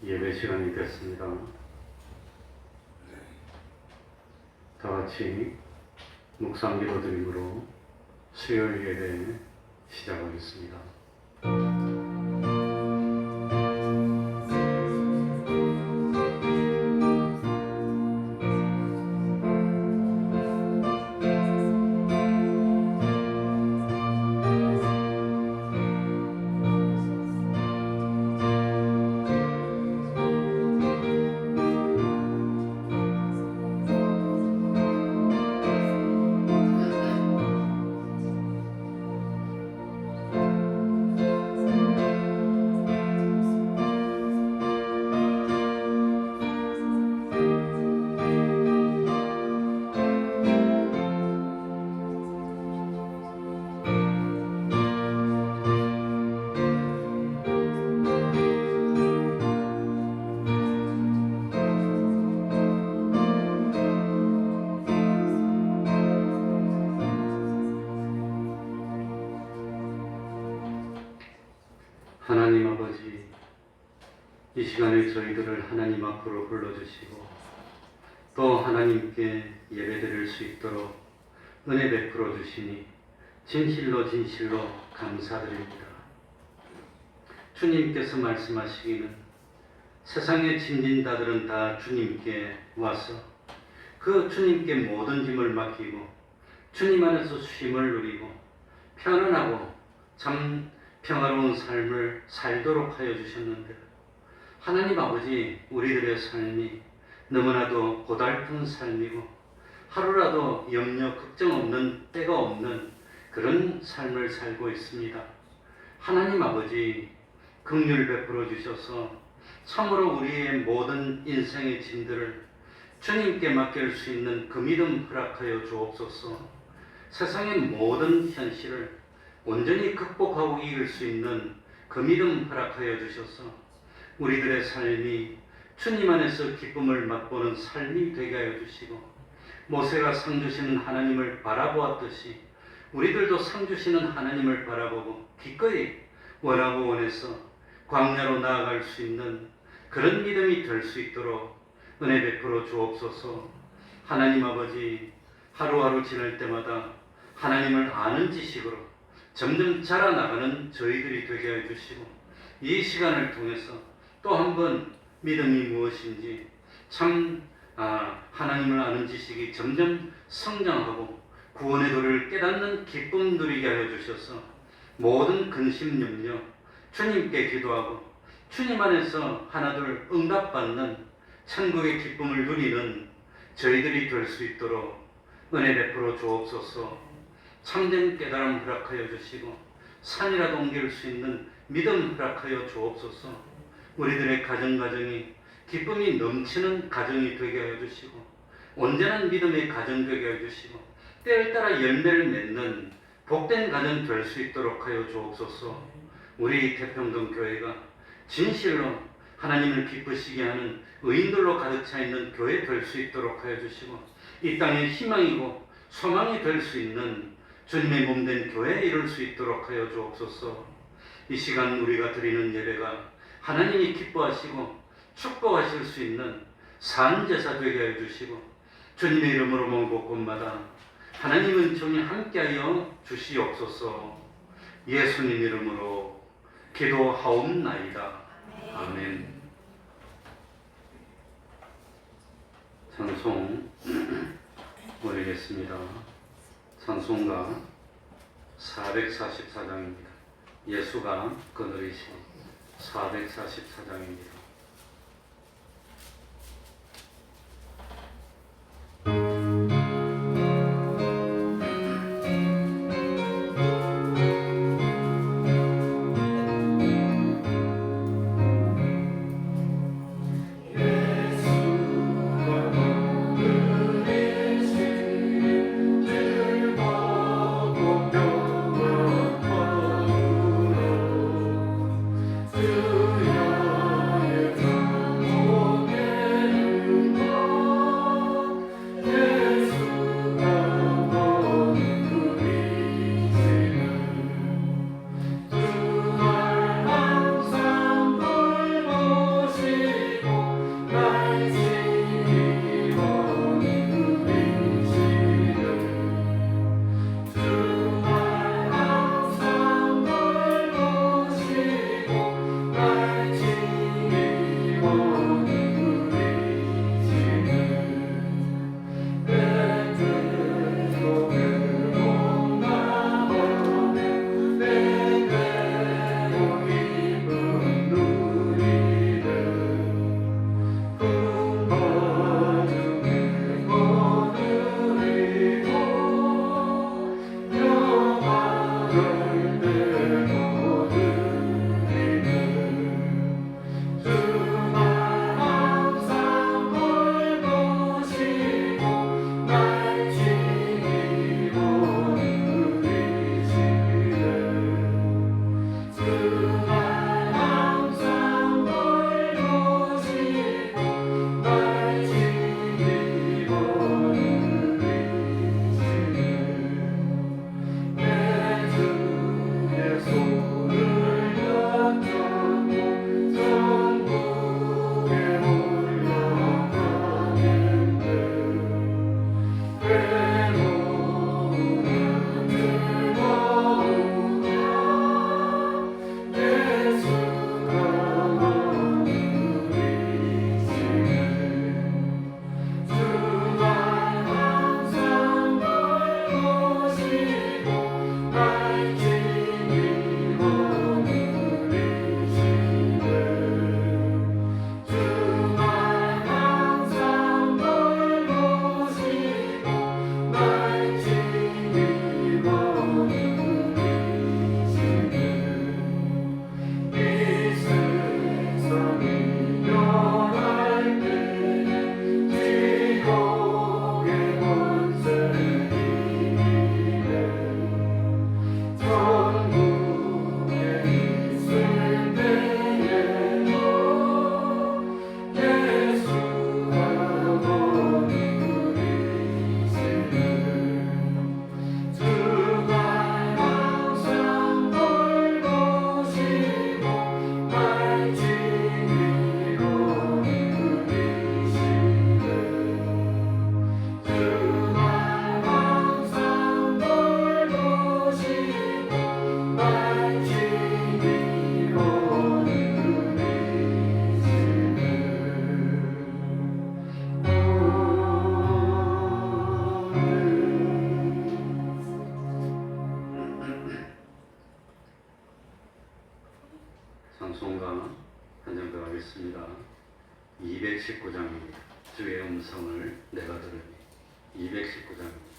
예배 시간이 됐습니다. 다 같이 묵상 기도 드림으로 수요일 예배 시작하겠습니다. 하나님 아버지, 이 시간에 저희들을 하나님 앞으로 불러주시고 또 하나님께 예배드릴 수 있도록 은혜 베풀어 주시니 진실로 감사드립니다. 주님께서 말씀하시기는 세상의 짐진자들은 다 주님께 와서 그 주님께 모든 짐을 맡기고 주님 안에서 쉼을 누리고 편안하고 참 평화로운 삶을 살도록 하여 주셨는데, 하나님 아버지, 우리들의 삶이 너무나도 고달픈 삶이고 하루라도 염려 걱정 없는 때가 없는 그런 삶을 살고 있습니다. 하나님 아버지, 긍휼 베풀어 주셔서 참으로 우리의 모든 인생의 짐들을 주님께 맡길 수 있는 그 믿음 허락하여 주옵소서. 세상의 모든 현실을 온전히 극복하고 이길 수 있는 그 믿음 허락하여 주셔서 우리들의 삶이 주님 안에서 기쁨을 맛보는 삶이 되게 하여 주시고, 모세가 상 주시는 하나님을 바라보았듯이 우리들도 상 주시는 하나님을 바라보고 기꺼이 원하고 원해서 광야로 나아갈 수 있는 그런 믿음이 될 수 있도록 은혜 베풀어 주옵소서. 하나님 아버지, 하루하루 지날 때마다 하나님을 아는 지식으로 점점 자라나가는 저희들이 되게 해주시고, 이 시간을 통해서 또 한 번 믿음이 무엇인지 참 하나님을 아는 지식이 점점 성장하고 구원의 도를 깨닫는 기쁨 누리게 하여 주셔서 모든 근심 염려 주님께 기도하고 주님 안에서 하나둘 응답받는 천국의 기쁨을 누리는 저희들이 될 수 있도록 은혜 베풀어 주옵소서. 참된 깨달음 허락하여 주시고 산이라도 옮길 수 있는 믿음 허락하여 주옵소서. 우리들의 가정이 기쁨이 넘치는 가정이 되게 하여 주시고 온전한 믿음의 가정 되게 하여 주시고 때를 따라 열매를 맺는 복된 가정 될 수 있도록 하여 주옵소서. 우리 태평동 교회가 진실로 하나님을 기쁘시게 하는 의인들로 가득 차 있는 교회 될 수 있도록 하여 주시고, 이 땅의 희망이고 소망이 될 수 있는 주님의 몸된 교회에 이룰 수 있도록 하여 주옵소서. 이 시간 우리가 드리는 예배가 하나님이 기뻐하시고 축복하실 수 있는 산제사 되게 하여 주시고 주님의 이름으로 모은 곳마다 하나님은 종이 함께하여 주시옵소서. 예수님 이름으로 기도하옵나이다. 아멘. 찬송 올리겠습니다. 찬송가 444장입니다. 예수가 그늘이신 444장입니다. 주여 219장입니다. 주의 음성을 내가 들으니 219장입니다.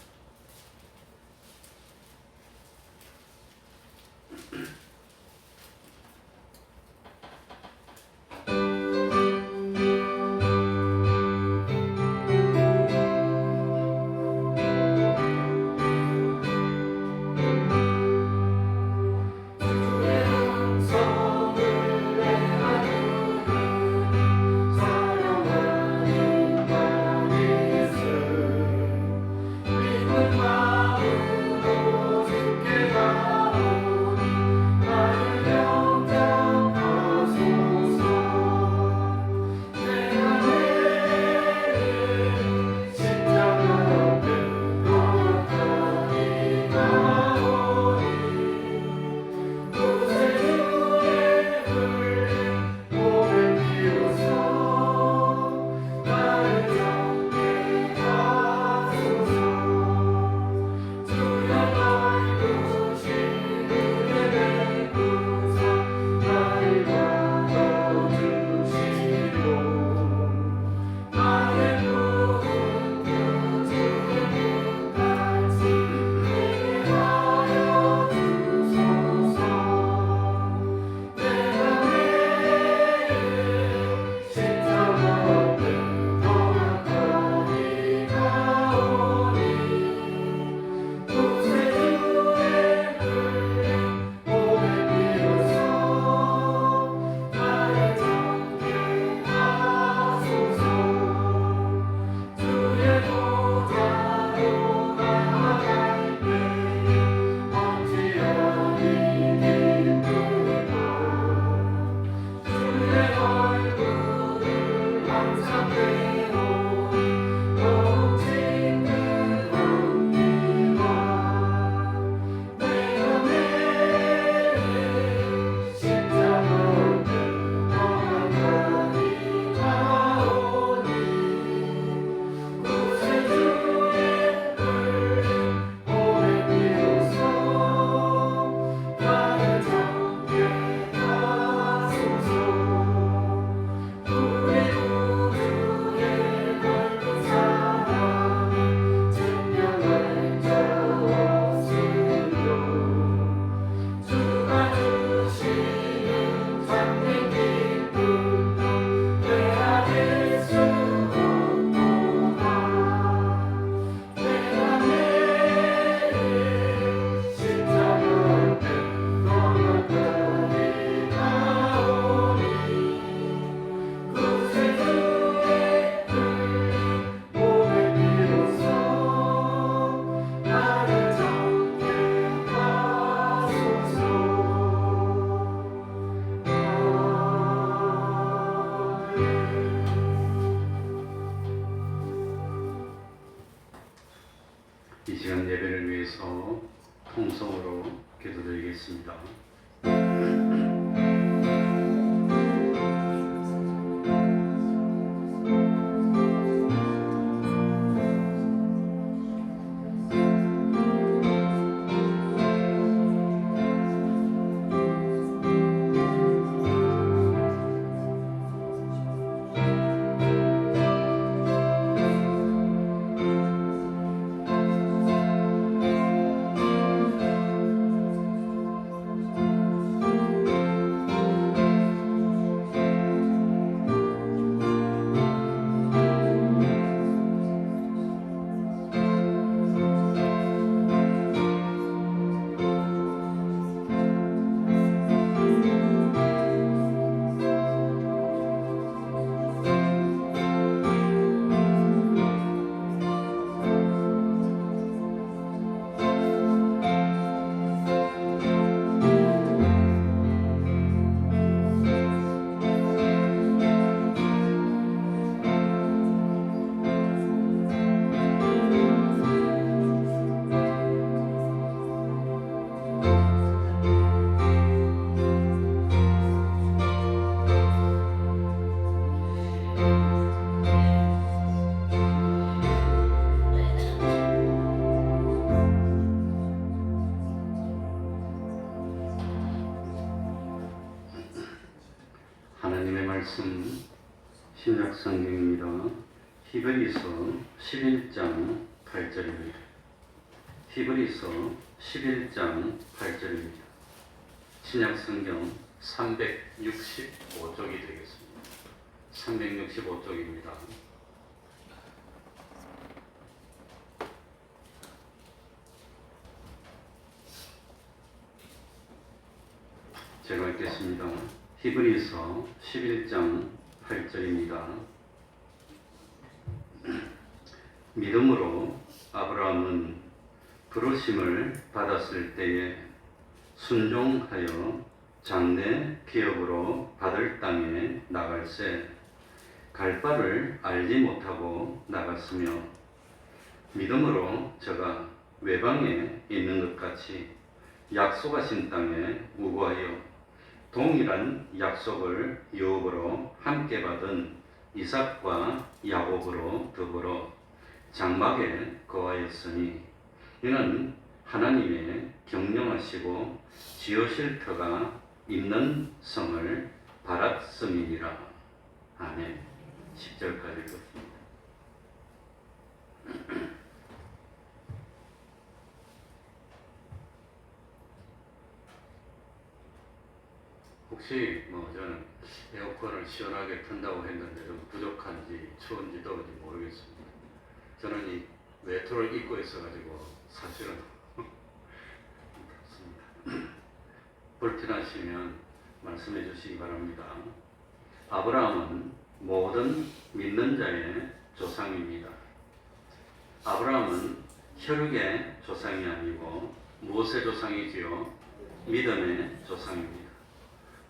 이 시간 예배를 위해서 통성으로 기도드리겠습니다. 신약 성경입니다. 히브리서 11장 8절입니다. 히브리서 11장 8절입니다. 신약 성경 365쪽이 되겠습니다. 365쪽입니다. 제가 읽겠습니다. 히브리서 11장 8절입니다. 믿음으로 아브라함은 부르심을 받았을 때에 순종하여 장래 기업으로 받을 땅에 나갈새 갈 바를 알지 못하고 나갔으며 믿음으로 저가 외방에 있는 것 같이 약속하신 땅에 우거하여 동일한 약속을 유업으로 함께 받은 이삭과 야곱으로 더불어 장막에 거하였으니 이는 하나님의 경영하시고 지으실 터가 있는 성을 바랐음이니라. 아멘. 10절까지 읽었습니다. 혹시 저는 에어컨을 시원하게 튼다고 했는데 좀 부족한지 추운지 더운지 모르겠습니다. 저는 이 외투를 입고 있어가지고 사실은 그렇습니다. 불편하시면 말씀해 주시기 바랍니다. 아브라함은 모든 믿는 자의 조상입니다. 아브라함은 혈육의 조상이 아니고 무엇의 조상이지요? 믿음의 조상입니다.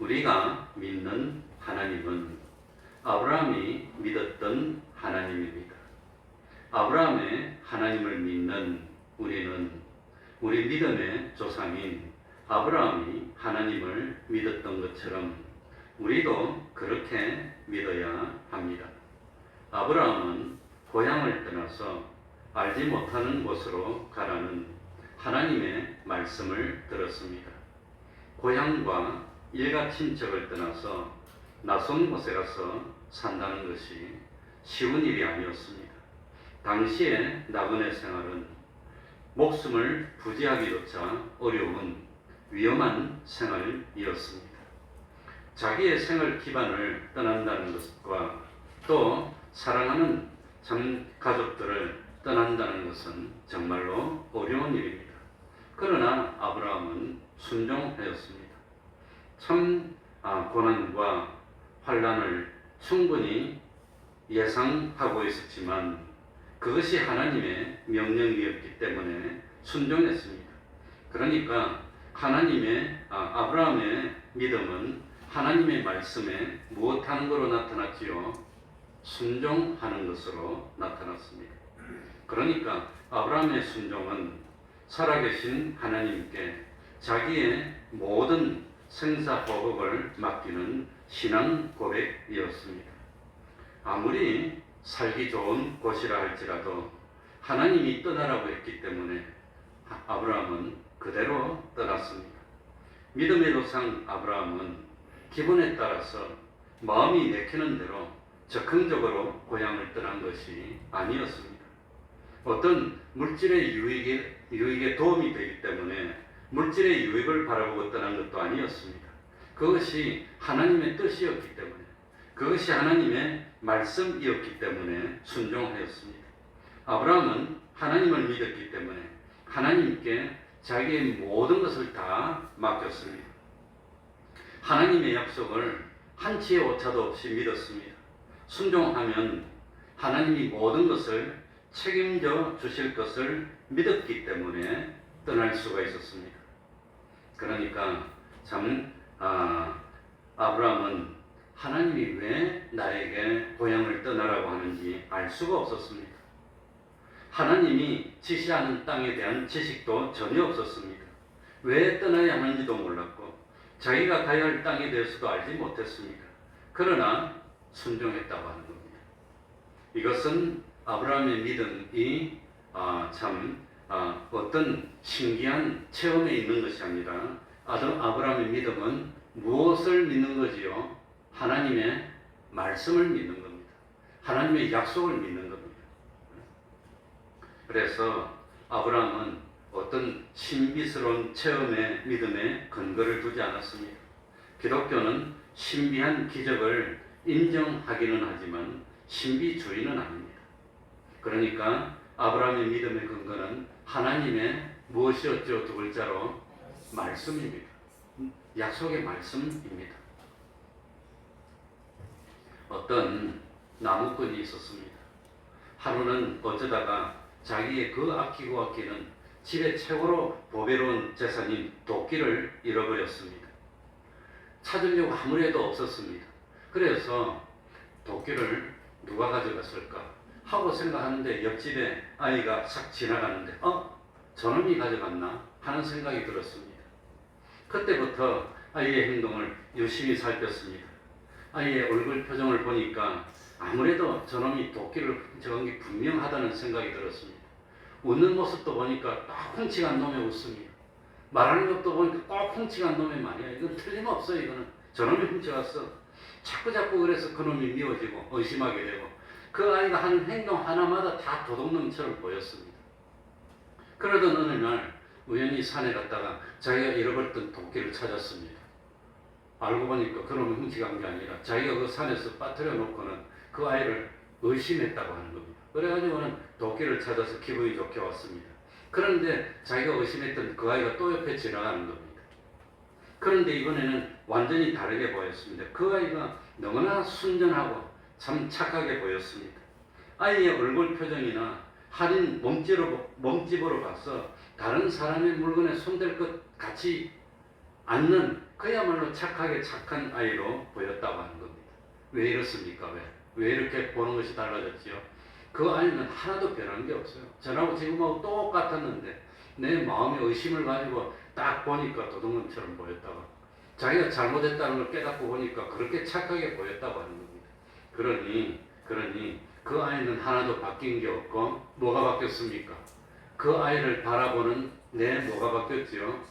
우리가 믿는 하나님은 아브라함이 믿었던 하나님입니다. 아브라함의 하나님을 믿는 우리는 우리 믿음의 조상인 아브라함이 하나님을 믿었던 것처럼 우리도 그렇게 믿어야 합니다. 아브라함은 고향을 떠나서 알지 못하는 곳으로 가라는 하나님의 말씀을 들었습니다. 고향과 일가 친척을 떠나서 낯선 곳에 가서 산다는 것이 쉬운 일이 아니었습니다. 당시의 나그네 생활은 목숨을 부지하기조차 어려운 위험한 생활이었습니다. 자기의 생활 기반을 떠난다는 것과 또 사랑하는 가족들을 떠난다는 것은 정말로 어려운 일입니다. 그러나 아브라함은 순종하였습니다. 참 고난과 환난을 충분히 예상하고 있었지만 그것이 하나님의 명령이었기 때문에 순종했습니다. 그러니까 아브라함의 믿음은 하나님의 말씀에 무엇하는 것으로 나타났지요? 순종하는 것으로 나타났습니다. 그러니까 아브라함의 순종은 살아계신 하나님께 자기의 모든 생사호복을 맡기는 신앙 고백이었습니다. 아무리 살기 좋은 곳이라 할지라도 하나님이 떠나라고 했기 때문에 아브라함은 그대로 떠났습니다. 믿음의 조상 아브라함은 기분에 따라서 마음이 내키는 대로 적극적으로 고향을 떠난 것이 아니었습니다. 어떤 물질의 유익에 도움이 되기 때문에 물질의 유익을 바라보고 떠난 것도 아니었습니다. 그것이 하나님의 뜻이었기 때문에 그것이 하나님의 말씀이었기 때문에 순종하였습니다. 아브라함은 하나님을 믿었기 때문에 하나님께 자기의 모든 것을 다 맡겼습니다. 하나님의 약속을 한치의 오차도 없이 믿었습니다. 순종하면 하나님이 모든 것을 책임져 주실 것을 믿었기 때문에 떠날 수가 있었습니다. 그러니까 참 아브라함은 하나님이 왜 나에게 고향을 떠나라고 하는지 알 수가 없었습니다. 하나님이 지시하는 땅에 대한 지식도 전혀 없었습니다. 왜 떠나야 하는지도 몰랐고 자기가 가야 할 땅에 대해서도 알지 못했습니다. 그러나 순종했다고 하는 겁니다. 이것은 아브라함의 믿음이 어떤 신기한 체험에 있는 것이 아니라 아브라함의 믿음은 무엇을 믿는 거지요? 하나님의 말씀을 믿는 겁니다. 하나님의 약속을 믿는 겁니다. 그래서 아브라함은 어떤 신비스러운 체험의 믿음에 근거를 두지 않았습니다. 기독교는 신비한 기적을 인정하기는 하지만 신비주의는 아닙니다. 그러니까 아브라함의 믿음의 근거는 하나님의 무엇이었죠? 두 글자로 말씀입니다. 약속의 말씀입니다. 어떤 나무꾼이 있었습니다. 하루는 어쩌다가 자기의 그 아끼는 집의 최고로 보배로운 재산인 도끼를 잃어버렸습니다. 찾으려고 아무리 해도 없었습니다. 그래서 도끼를 누가 가져갔을까 하고 생각하는데 옆집에 아이가 싹 지나가는데 저놈이 가져갔나 하는 생각이 들었습니다. 그때부터 아이의 행동을 유심히 살폈습니다. 아이의 얼굴 표정을 보니까 아무래도 저놈이 도끼를 훔쳐간 게 분명하다는 생각이 들었습니다. 웃는 모습도 보니까 딱 훔치간 놈의 웃음이에요. 말하는 것도 보니까 꼭 훔치간 놈의 말이야. 이건 틀림없어요. 이거는 저놈이 훔쳐갔어. 자꾸 그래서 그놈이 미워지고 의심하게 되고 그 아이가 하는 행동 하나마다 다 도둑놈처럼 보였습니다. 그러던 어느 날 우연히 산에 갔다가 자기가 잃어버렸던 도끼를 찾았습니다. 알고 보니까 그놈이 훔쳐간 게 아니라 자기가 그 산에서 빠뜨려 놓고는 그 아이를 의심했다고 하는 겁니다. 그래가지고는 도끼를 찾아서 기분이 좋게 왔습니다. 그런데 자기가 의심했던 그 아이가 또 옆에 지나가는 겁니다. 그런데 이번에는 완전히 다르게 보였습니다. 그 아이가 너무나 순전하고 참 착하게 보였습니다. 아이의 얼굴 표정이나 할인 몸집으로 봐서 다른 사람의 물건에 손댈 것 같지 않는 그야말로 착하게 착한 아이로 보였다고 하는 겁니다. 왜 이렇습니까? 왜 이렇게 보는 것이 달라졌지요? 그 아이는 하나도 변한 게 없어요. 저하고 지금하고 똑같았는데 내 마음에 의심을 가지고 딱 보니까 도둑놈처럼 보였다고, 자기가 잘못했다는 걸 깨닫고 보니까 그렇게 착하게 보였다고 하는 겁니다. 그러니 그 아이는 하나도 바뀐 게 없고 뭐가 바뀌었습니까? 그 아이를 바라보는 내 뭐가 바뀌었지요?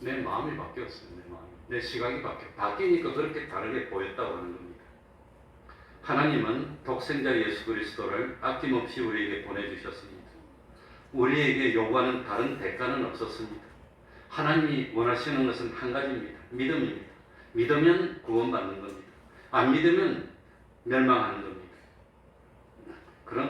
내 마음이 바뀌었어요. 내 시각이 바뀌니까 그렇게 다르게 보였다고 하는 겁니다. 하나님은 독생자 예수 그리스도를 아낌없이 우리에게 보내주셨습니다. 우리에게 요구하는 다른 대가는 없었습니다. 하나님이 원하시는 것은 한 가지입니다. 믿음입니다. 믿으면 구원받는 겁니다. 안 믿으면 멸망하는 겁니다.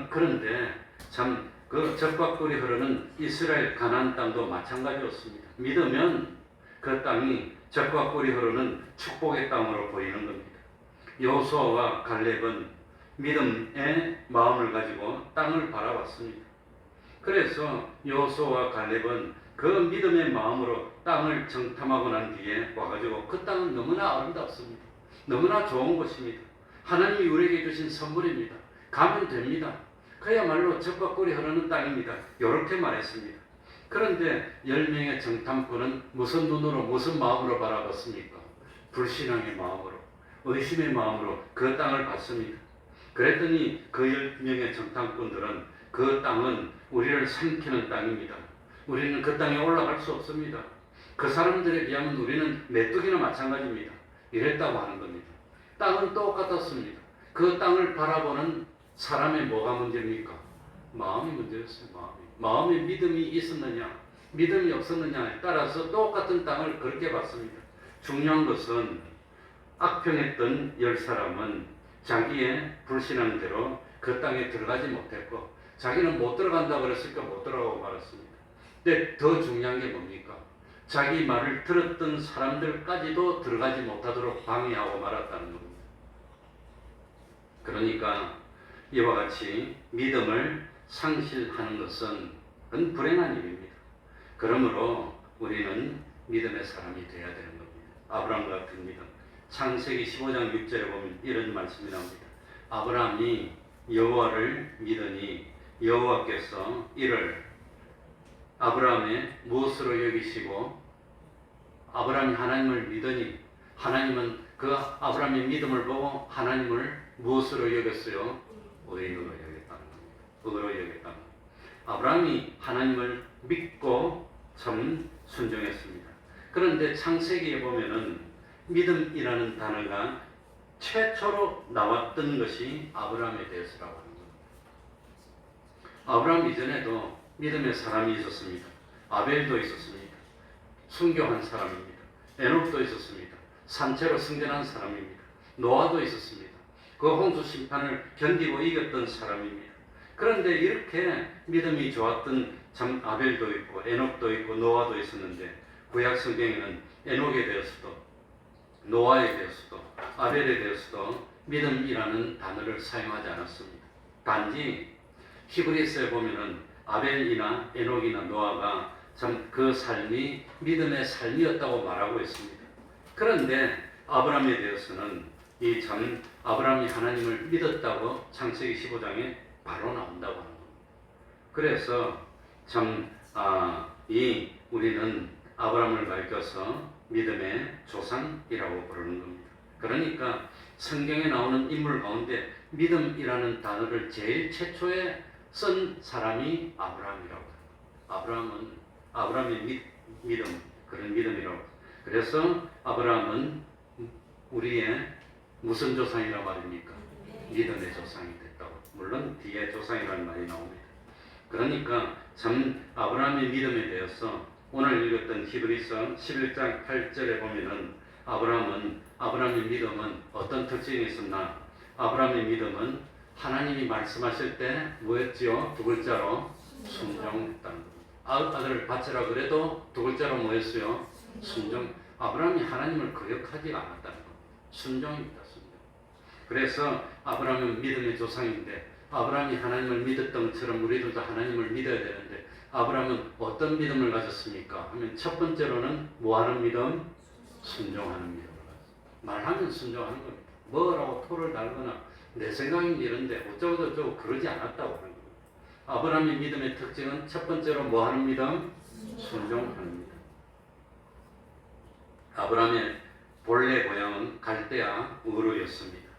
그런데 참 그 젖과 꿀이 흐르는 이스라엘 가나안 땅도 마찬가지였습니다. 믿으면 그 땅이 젖과 꿀이 흐르는 축복의 땅으로 보이는 겁니다. 여호수아와 갈렙은 믿음의 마음을 가지고 땅을 바라봤습니다. 그래서 여호수아와 갈렙은 그 믿음의 마음으로 땅을 정탐하고 난 뒤에 와가지고 그 땅은 너무나 아름답습니다. 너무나 좋은 곳입니다. 하나님이 우리에게 주신 선물입니다. 가면 됩니다. 그야말로 젖과 꿀이 흐르는 땅입니다. 이렇게 말했습니다. 그런데 10명의 정탐꾼은 무슨 눈으로 무슨 마음으로 바라봤습니까? 불신앙의 마음으로, 의심의 마음으로 그 땅을 봤습니다. 그랬더니 그 10명의 정탐꾼들은 그 땅은 우리를 삼키는 땅입니다. 우리는 그 땅에 올라갈 수 없습니다. 그 사람들에 비하면 우리는 메뚜기나 마찬가지입니다. 이랬다고 하는 겁니다. 땅은 똑같았습니다. 그 땅을 바라보는 사람의 뭐가 문제입니까? 마음이 문제였어요. 마음에 믿음이 있었느냐, 믿음이 없었느냐에 따라서 똑같은 땅을 그렇게 봤습니다. 중요한 것은 악평했던 10사람은 자기의 불신앙대로 그 땅에 들어가지 못했고, 자기는 못 들어간다고 그랬으니까 못 들어가고 말았습니다. 근데 더 중요한 게 뭡니까? 자기 말을 들었던 사람들까지도 들어가지 못하도록 방해하고 말았다는 겁니다. 그러니까 이와 같이 믿음을 상실하는 것은 불행한 일입니다. 그러므로 우리는 믿음의 사람이 되어야 되는 겁니다. 아브라함 같은 믿음. 창세기 15장 6절에 보면 이런 말씀이 나옵니다. 아브라함이 여호와를 믿으니 여호와께서 이를 아브라함의 무엇으로 여기시고, 아브라함이 하나님을 믿으니 하나님은 그 아브라함의 믿음을 보고 하나님을 무엇으로 여겼어요? 의인으로 여겼다는 겁니다. 의로 여겼다는 겁니다. 아브라함이 하나님을 믿고 참 순종했습니다. 그런데 창세기에 보면은 믿음이라는 단어가 최초로 나왔던 것이 아브라함에 대해서라고 하는 겁니다. 아브라함 이전에도 믿음의 사람이 있었습니다. 아벨도 있었습니다. 순교한 사람입니다. 에녹도 있었습니다. 산채로 승전한 사람입니다. 노아도 있었습니다. 그 홍수 심판을 견디고 이겼던 사람입니다. 그런데 이렇게 믿음이 좋았던 참 아벨도 있고 에녹도 있고 노아도 있었는데 구약 성경에는 에녹에 대해서도 노아에 대해서도 아벨에 대해서도 믿음이라는 단어를 사용하지 않았습니다. 단지 히브리서에 보면은 아벨이나 에녹이나 노아가 참 그 삶이 믿음의 삶이었다고 말하고 있습니다. 그런데 아브라함에 대해서는 이 참 아브라함이 하나님을 믿었다고 창세기 15장에 바로 나온다고 하는 겁니다. 그래서 참 우리는 아브라함을 밝혀서 믿음의 조상이라고 부르는 겁니다. 그러니까 성경에 나오는 인물 가운데 믿음이라는 단어를 제일 최초에 쓴 사람이 아브라함이라고 합니다. 아브라함의 믿음, 그런 믿음이라고. 그래서 아브라함은 우리의 무슨 조상이라고 말입니까? 믿음의 조상이 됐다고. 물론 뒤에 조상이라는 말이 나옵니다. 그러니까 참 아브라함의 믿음에 대해서 오늘 읽었던 히브리서 11장 8절에 보면은 아브라함의 믿음은 어떤 특징이 있었나? 아브라함의 믿음은 하나님이 말씀하실 때 뭐였지요? 두 글자로 순종했다는 겁니다. 아들을 바치라 그래도 두 글자로 뭐였어요? 순종. 아브라함이 하나님을 거역하지 않았다는 겁니다. 순종입니다. 순종. 그래서 아브라함은 믿음의 조상인데 아브라함이 하나님을 믿었던 것처럼 우리들도 하나님을 믿어야 되는데 아브라함은 어떤 믿음을 가졌습니까? 하면 첫 번째로는 뭐하는 믿음? 순종하는 믿음을 가졌습니다. 말하면 순종하는 겁니다. 뭐라고 토를 달거나 내 생각이 이런데 어쩌고 그러지 않았다고 하는 겁니다. 아브라함의 믿음의 특징은 첫 번째로 뭐하는 믿음? 순종하는 믿음. 아브라함의 본래 고향은 갈대아 우르였습니다.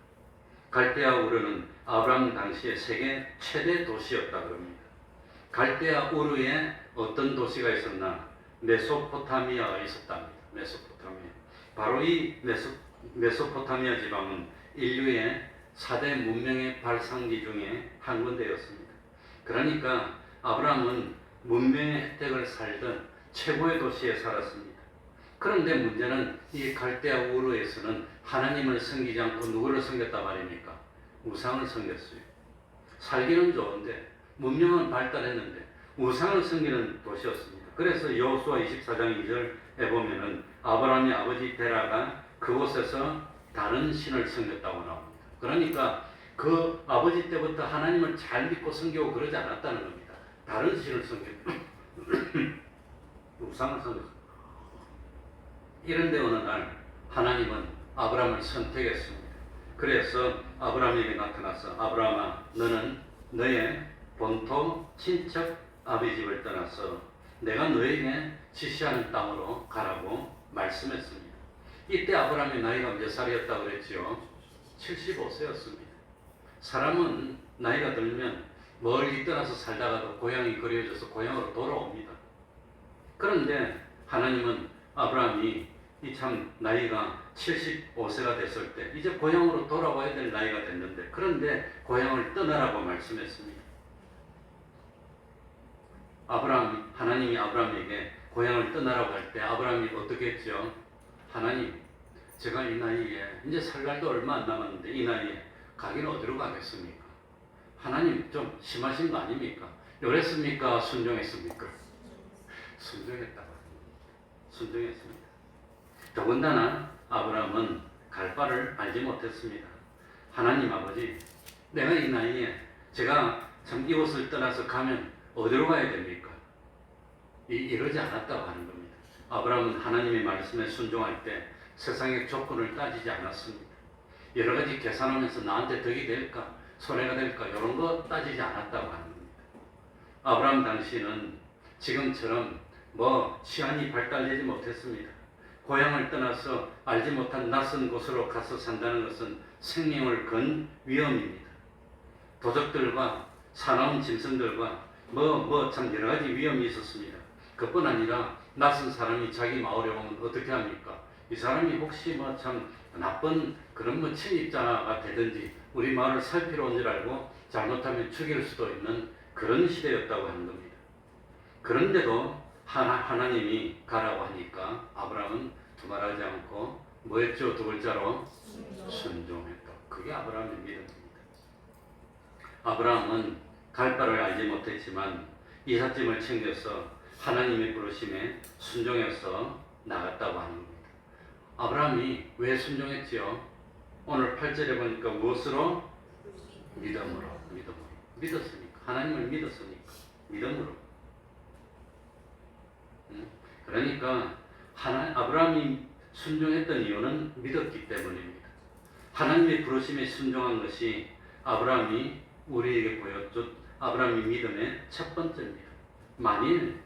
갈대아 우르는 아브라함 당시에 세계 최대 도시였다고 합니다. 갈대아 우르에 어떤 도시가 있었나? 메소포타미아가 있었답니다. 메소포타미아. 바로 이 메소포타미아 지방은 인류의 4대 문명의 발상지 중에 한 군데였습니다. 그러니까 아브라함은 문명의 혜택을 살던 최고의 도시에 살았습니다. 그런데 문제는 이 갈대아 우르에서는 하나님을 섬기지 않고 누구를 섬겼단 말입니까? 우상을 섬겼어요. 살기는 좋은데 문명은 발달했는데 우상을 섬기는 도시였습니다. 그래서 여호수아 24장 2절에 보면은 아브라함의 아버지 데라가 그곳에서 다른 신을 섬겼다고 나옵니다. 그러니까 그 아버지 때부터 하나님을 잘 믿고 섬기고 그러지 않았다는 겁니다. 다른 신을 섬겼고 우상을 섬겼습니다. 이런데 어느 날 하나님은 아브라함을 선택했습니다. 그래서 아브라함에게 나타나서 아브라함아 너는 너의 본토 친척 아비 집을 떠나서 내가 너에게 지시하는 땅으로 가라고 말씀했습니다. 이때 아브라함의 나이가 몇 살이었다고 그랬지요? 75세였습니다. 사람은 나이가 들면 멀리 떠나서 살다가도 고향이 그리워져서 고향으로 돌아옵니다. 그런데 하나님은 아브라함이 이 참 나이가 75세가 됐을 때 이제 고향으로 돌아와야 될 나이가 됐는데 그런데 고향을 떠나라고 말씀했습니다. 하나님이 아브라함에게 고향을 떠나라고 할 때 아브라함이 어떻게 했죠? 하나님, 제가 이 나이에 이제 살 날도 얼마 안 남았는데 이 나이에 가기는 어디로 가겠습니까? 하나님 좀 심하신 거 아닙니까? 요랬습니까? 순종했습니까? 순종했다고 합니다. 순종했습니다. 더군다나 아브라함은 갈 바를 알지 못했습니다. 하나님 아버지, 내가 이 나이에 제가 참 이곳을 떠나서 가면 어디로 가야 됩니까? 이러지 않았다고 하는 겁니다. 아브라함은 하나님의 말씀에 순종할 때 세상의 조건을 따지지 않았습니다. 여러 가지 계산하면서 나한테 덕이 될까, 손해가 될까 이런 거 따지지 않았다고 하는 겁니다. 아브라함 당시는 지금처럼 치안이 발달되지 못했습니다. 고향을 떠나서 알지 못한 낯선 곳으로 가서 산다는 것은 생명을 건 위험입니다. 도적들과 사나운 짐승들과 참 여러 가지 위험이 있었습니다. 그뿐 아니라 낯선 사람이 자기 마을에 오면 어떻게 합니까? 이 사람이 혹시 참 나쁜 그런 뭐 침입자가 되든지 우리 마을을 살피러 온 줄 알고 잘못하면 죽일 수도 있는 그런 시대였다고 하는 겁니다. 그런데도 하나님이 가라고 하니까 아브라함은 두말하지 않고 뭐였죠? 두 글자로 순종했다. 그게 아브라함의 믿음입니다. 아브라함은 갈 바를 알지 못했지만 이삿짐을 챙겨서 하나님의 부르심에 순종해서 나갔다고 하는 겁니다. 아브라함이 왜 순종했지요? 오늘 8절에 보니까 무엇으로? 믿음으로. 믿었으니까. 하나님을 믿었으니까. 믿음으로. 그러니까 아브라함이 순종했던 이유는 믿었기 때문입니다. 하나님의 부르심에 순종한 것이 아브라함이 우리에게 보여준 아브라함의 믿음의 첫 번째입니다. 만일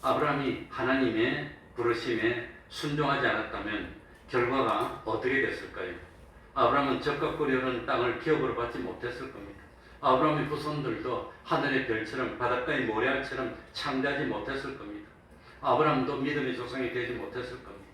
아브라함이 하나님의 부르심에 순종하지 않았다면 결과가 어떻게 됐을까요? 아브라함은 적과 꿀이라는 땅을 기업으로 받지 못했을 겁니다. 아브라함의 후손들도 하늘의 별처럼 바닷가의 모래알처럼 창대하지 못했을 겁니다. 아브라함도 믿음의 조상이 되지 못했을 겁니다.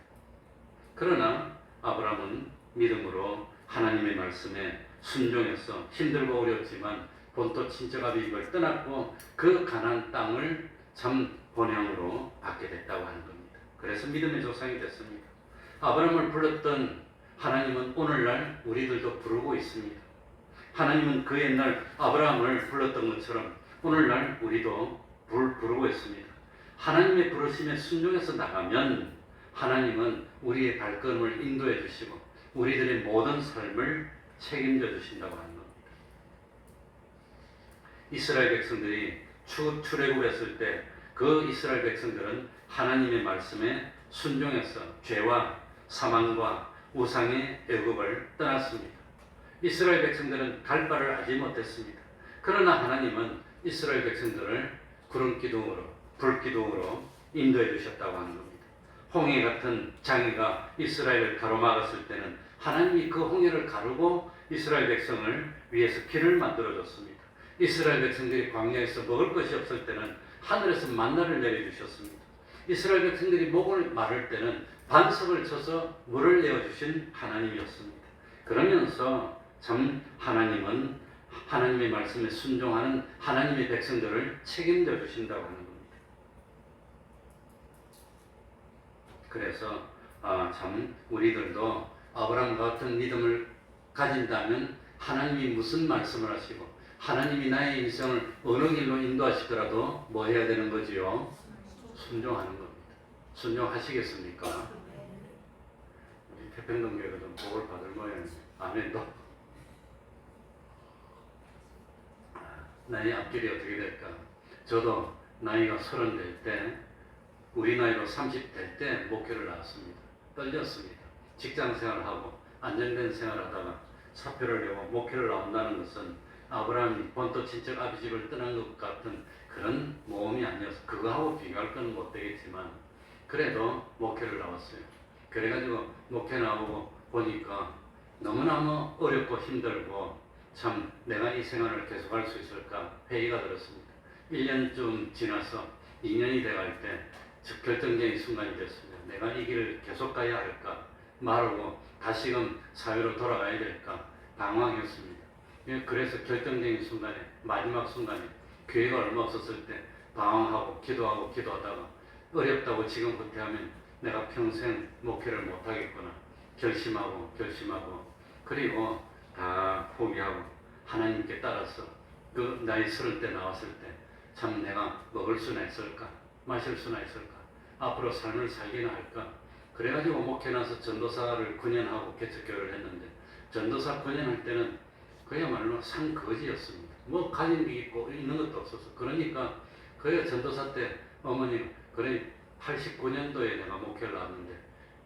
그러나 아브라함은 믿음으로 하나님의 말씀에 순종해서 힘들고 어렵지만 본토 친척 아비집을 떠났고 그 가나안 땅을 참 본향으로 받게 됐다고 하는 겁니다. 그래서 믿음의 조상이 됐습니다. 아브라함을 불렀던 하나님은 오늘날 우리들도 부르고 있습니다. 하나님은 그 옛날 아브라함을 불렀던 것처럼 오늘날 우리도 부르고 있습니다. 하나님의 부르심에 순종해서 나가면 하나님은 우리의 발걸음을 인도해 주시고 우리들의 모든 삶을 책임져 주신다고 하는 겁니다. 이스라엘 백성들이 출애굽했을 때 그 이스라엘 백성들은 하나님의 말씀에 순종해서 죄와 사망과 우상의 애굽을 떠났습니다. 이스라엘 백성들은 갈 바를 알지 못했습니다. 그러나 하나님은 이스라엘 백성들을 구름 기둥으로 불 기둥으로 인도해 주셨다고 하는 겁니다. 홍해 같은 장애가 이스라엘을 가로막았을 때는 하나님이 그 홍해를 가르고 이스라엘 백성을 위해서 길을 만들어 줬습니다. 이스라엘 백성들이 광야에서 먹을 것이 없을 때는 하늘에서 만나를 내려주셨습니다. 이스라엘 백성들이 목을 마를 때는 반석을 쳐서 물을 내어주신 하나님이었습니다. 그러면서 참 하나님은 하나님의 말씀에 순종하는 하나님의 백성들을 책임져 주신다고 하는 겁니다. 그래서 참 우리들도 아브라함과 같은 믿음을 가진다면 하나님이 무슨 말씀을 하시고 하나님이 나의 인생을 어느 길로 인도하시더라도 뭐 해야 되는 거지요? 순종하는 겁니다. 순종하시겠습니까? 우리 태평동교회가 좀 복을 받을 모양입니다. 아멘도. 나의 앞길이 어떻게 될까? 저도 나이가 30 될 때, 우리 나이로 30 될 때 목회를 나왔습니다. 떨렸습니다. 직장 생활하고 안정된 생활하다가 사표를 내고 목회를 나온다는 것은 아브라함이 본토 친척 아비집을 떠난 것 같은 그런 모험이 아니어서 그거하고 비교할 건 못 되겠지만 그래도 목회를 나왔어요. 그래가지고 목회 나오고 보니까 너무너무 어렵고 힘들고 참 내가 이 생활을 계속할 수 있을까 회의가 들었습니다. 1년쯤 지나서 2년이 돼갈 때 결정적인 순간이 됐습니다. 내가 이 길을 계속 가야 할까 말하고 다시금 사회로 돌아가야 될까 방황했습니다. 그래서 결정적인 순간에 마지막 순간에 교회가 얼마 없었을 때 방황하고 기도하다가 어렵다고 지금 후퇴하면 내가 평생 목회를 못하겠구나 결심하고 그리고 다 포기하고 하나님께 따라서 그 나이 30대 나왔을 때 참 내가 먹을 수나 있을까 마실 수나 있을까 앞으로 삶을 살기나 할까 그래가지고 목회 나서 전도사를 9년 하고 개척교회를 했는데 전도사 9년 할 때는 그야말로 산거지였습니다. 뭐 가진 게 있고 있는 것도 없어서 그러니까 그의 전도사 때 어머니가 그래 89년도에 내가 목회를 나왔는데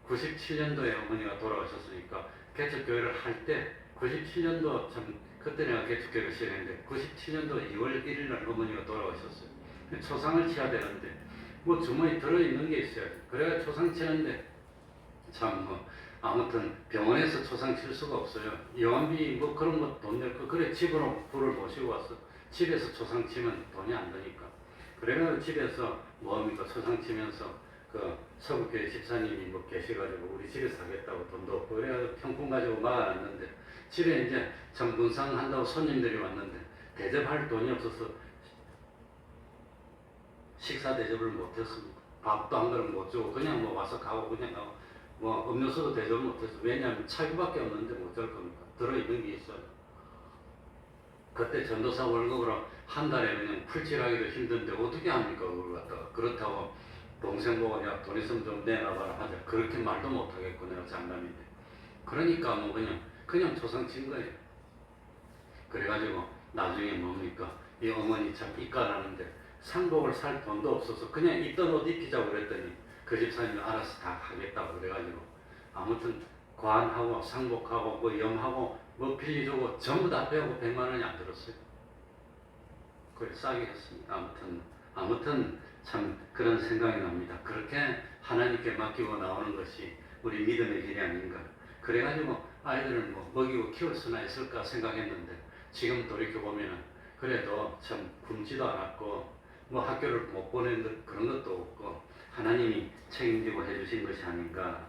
97년도에 어머니가 돌아가셨으니까 개척교회를 할 때 97년도 참 그때 내가 개척교회를 시작했는데 97년도 2월 1일 날 어머니가 돌아가셨어요. 초상을 치야 되는데 뭐 주머니 들어있는 게 있어야지. 그래가 초상 치는데 참 뭐 아무튼 병원에서 초상 칠 수가 없어요. 요한비 뭐 그런 거 돈 낼 거 그래 집으로 불을 모시고 왔어. 집에서 초상 치면 돈이 안 드니까. 그래가지고 집에서 뭐합니까 초상 치면서 그 서북교회 집사님이 뭐 계셔가지고 우리 집에 사겠다고 돈도 없고 그래가지고 평풍 가지고 막아놨는데 집에 이제 전분상 한다고 손님들이 왔는데 대접할 돈이 없어서 식사 대접을 못했습니다. 밥도 한 그릇 못 주고 그냥 뭐 와서 가고 그냥 가고 뭐 음료수도 대접을 못했어. 왜냐하면 차구밖에 없는데 뭐 어쩔 겁니까? 들어있는 게 있어요. 그때 전도사 월급으로 한 달에 그냥 풀칠하기도 힘든데 어떻게 합니까? 그걸 갖다가. 그렇다고 동생 보고 야 돈 있으면 좀 내놔봐라 하자. 그렇게 말도 못하겠고 내가 장남인데. 그러니까 뭐 그냥 초상친 거예요. 그래가지고 나중에 뭡니까? 이 어머니 참 이깔하는데 상복을 살 돈도 없어서 그냥 있던 옷 입히자고 그랬더니 그 집사님이 알아서 다 하겠다고 그래가지고 아무튼 관하고 상복하고 뭐 염하고 뭐 빌려주고 전부 다 빼고 100만 원이 안 들었어요. 그걸 싸게 했습니다. 아무튼 참 그런 생각이 납니다. 그렇게 하나님께 맡기고 나오는 것이 우리 믿음의 길이 아닌가. 그래가지고 아이들을 뭐 먹이고 키울 수나 있을까 생각했는데 지금 돌이켜보면은 그래도 참 굶지도 않았고 뭐 학교를 못 보낸 그런 것도 없고 하나님이 책임지고 해주신 것이 아닌가